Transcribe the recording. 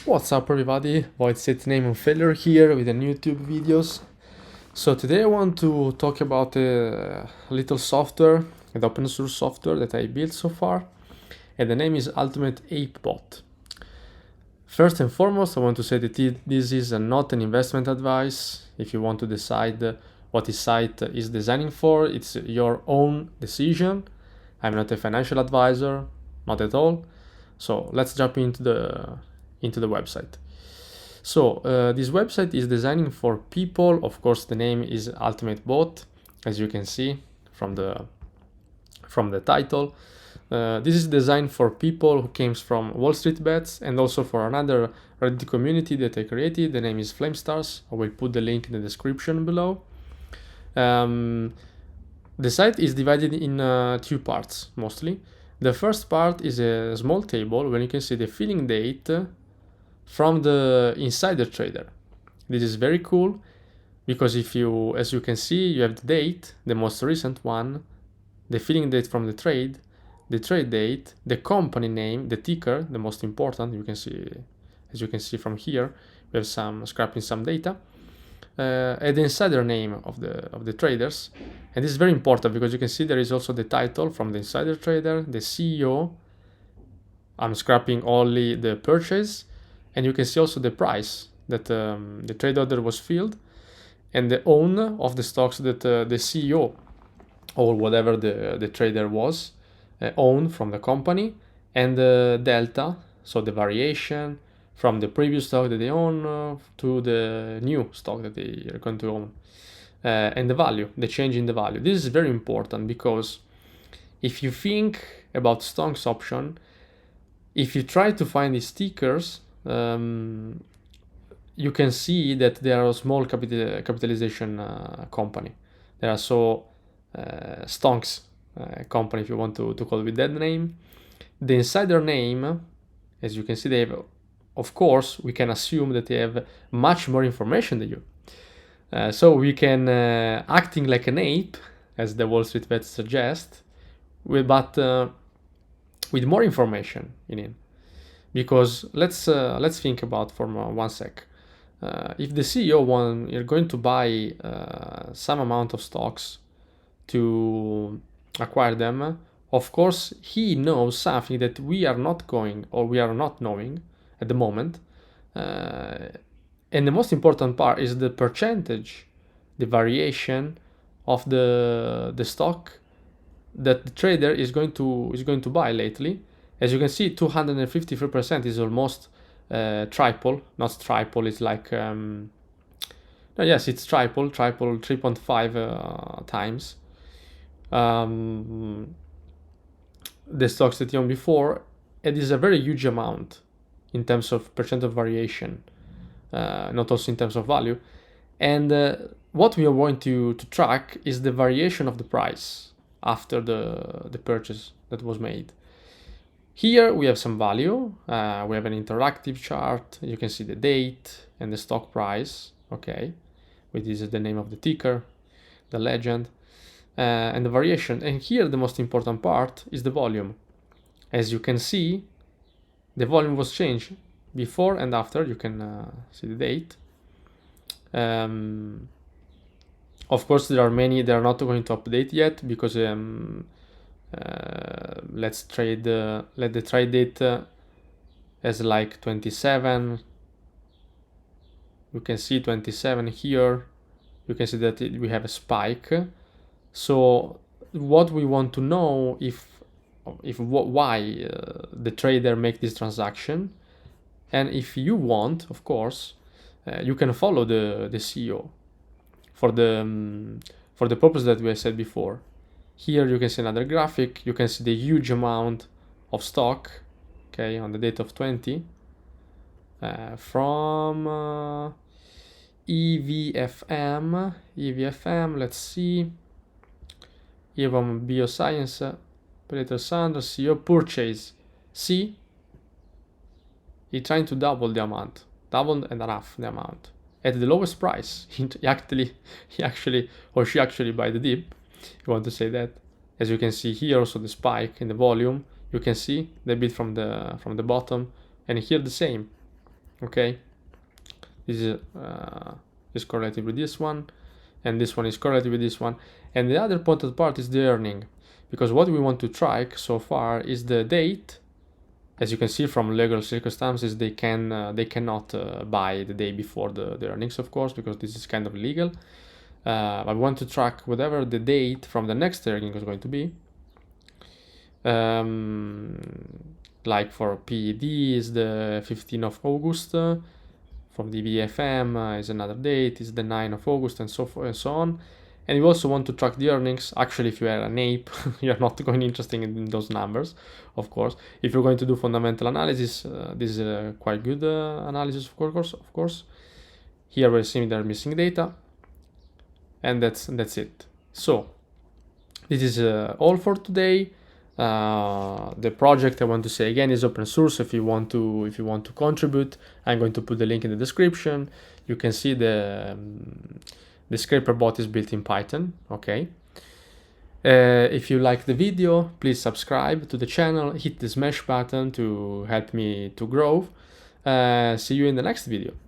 What's up everybody, Void Name and Failure here with a new YouTube videos. So today I want to talk about a little software, an open source software that I built so far, and the name is Ultimate Ape Bot. First and foremost, I want to say that this is not an investment advice. If you want to decide what this site is designing for, it's your own decision. I'm not a financial advisor, not at all. So let's jump into the website. So this website is designing for people. Of course, the name is Ultimate Bot, as you can see from the title. This is designed for people who came from Wall Street Bets and also for another Reddit community that I created. The name is Flamestars. I will put the link in the description below. The site is divided in two parts mostly. The first part is a small table where you can see the filling date from the insider trader. This is very cool because as you can see, you have the date, the most recent one, the filling date from the trade date, the company name, the ticker, the most important. As you can see from here, we have scrapping some data, and the insider name of the traders. And this is very important because you can see there is also the title from the insider trader, the CEO. I'm scrapping only the purchase, and you can see also the price that the trade order was filled, and the own of the stocks that the CEO or whatever the trader was owned from the company, and the delta, so the variation from the previous stock that they own to the new stock that they are going to own, and the value, the change in the value. This is very important because if you think about stocks option, if you try to find these stickers, you can see that they are a small capitalization company. They are stonks company, if you want to call it with that name. The insider name, as you can see, they have, of course, we can assume that they have much more information than you. So we can acting like an ape, as the Wall Street Bets suggest, but with more information in it. Because let's think about for 1 sec. If the CEO you're going to buy some amount of stocks to acquire them, of course he knows something that we are not knowing at the moment, and the most important part is the percentage, the variation of the stock that the trader is going to buy lately. As you can see, 253% is almost triple. Not triple, it's like no, yes, it's triple 3.5 times the stocks that you owned before. It is a very huge amount in terms of percent of variation, not also in terms of value. And what we are going to track is the variation of the price after the purchase that was made. Here we have some value. We have an interactive chart. You can see the date and the stock price. Okay, which is the name of the ticker, the legend, and the variation. And here the most important part is the volume. As you can see, the volume was changed before and after. You can see the date. Of course, there are many. They are not going to update yet because let the trade date as like 27. You can see 27 here. You can see that we have a spike. So what we want to know why the trader make this transaction, and if you want, of course, you can follow the CEO for the purpose that we said before. Here you can see another graphic. You can see the huge amount of stock, okay, on the date of 20 from EVFM. Let's see. Even Bioscience, Predator Sanders, CEO purchase. See, he's trying to double the amount, double and a half the amount at the lowest price. He actually buy the dip. You want to say that. As you can see here, also the spike in the volume. You can see the bit from the bottom, and here the same. Okay, this is correlated with this one, and this one is correlated with this one. And the other important part is the earning, because what we want to track so far is the date. As you can see from legal circumstances, they cannot buy the day before the earnings, of course, because this is kind of illegal. I want to track whatever the date from the next earning is going to be. Like for PED is the 15th of August. From the BFM is another date, is the 9th of August, and so forth and so on. And you also want to track the earnings. Actually, if you are an ape, you're not going interested in those numbers, of course. If you're going to do fundamental analysis, this is a quite good analysis, of course. Here we're seeing there are missing data, and that's it. So this is all for today. The project, I want to say again, is open source. If you want to contribute, I'm going to put the link in the description. You can see the scraper bot is built in Python. Okay. If you like the video, please subscribe to the channel, hit the smash button to help me to grow. See you in the next video.